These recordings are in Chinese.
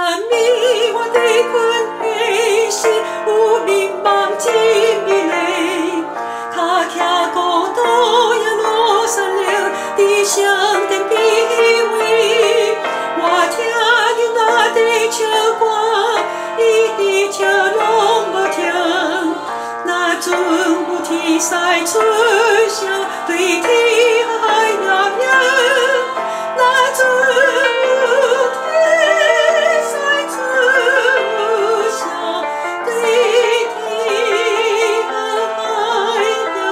万米我的困的是有迷茫真美丽，脚骑孤独也落山了，地上天比位，我听见那的唱歌，伊的唱拢无停，那阵有天使出声，对天海洋洋，那阵有天使出声，对天海洋洋。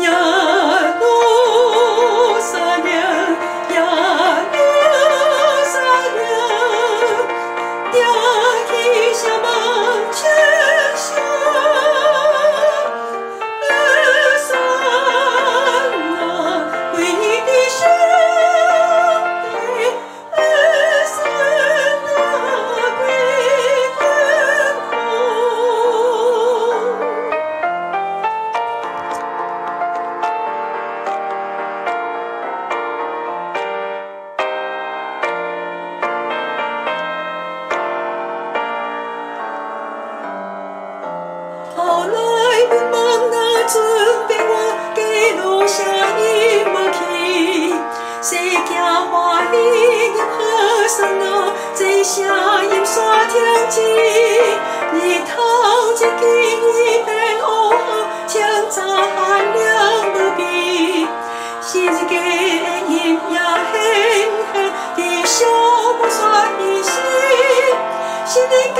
呀路撒亮，呀路撒亮，呀起下梦成想，山啊，为你的兄弟，山啊，归天空。后来迷茫那阵被我记录下伊无去，世界欢喜入河山啊，这声音煞听见，日头一见伊变乌青早寒凉无比，是一个阴也显现，地上无煞伊心，是一个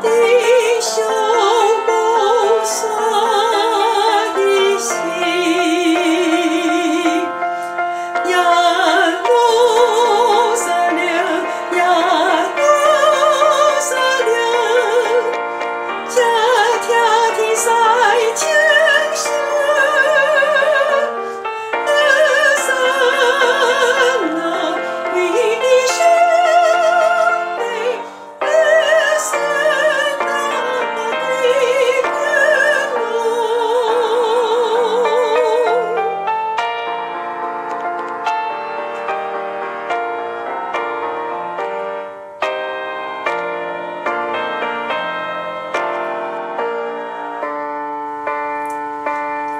地上无煞伊心，呀路撒亮，呀路撒亮，这听天使唱声，山啊，为你兄弟，山啊，归天空。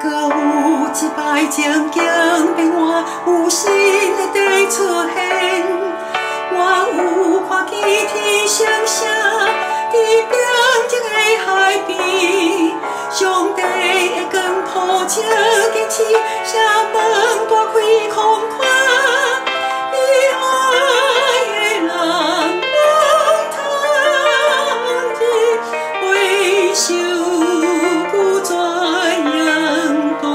搁有一摆情景变换，有新的地出现。我有看见天星星，地平静的海边，上帝的光谱照进去，城门大开空旷，伊爱的人拢通去回首不怎样大，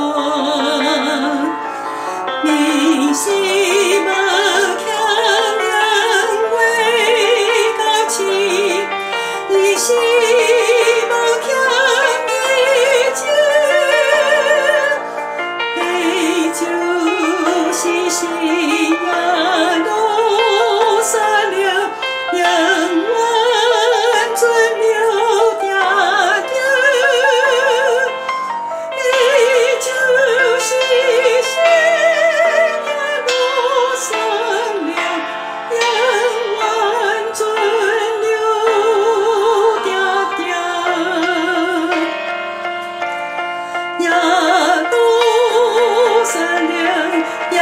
你是无强人为到起，你是无强的情，陪就是心呀路撒亮，永远存留定定。你就是心呀路撒亮，永远存留定定。呀路撒亮，呀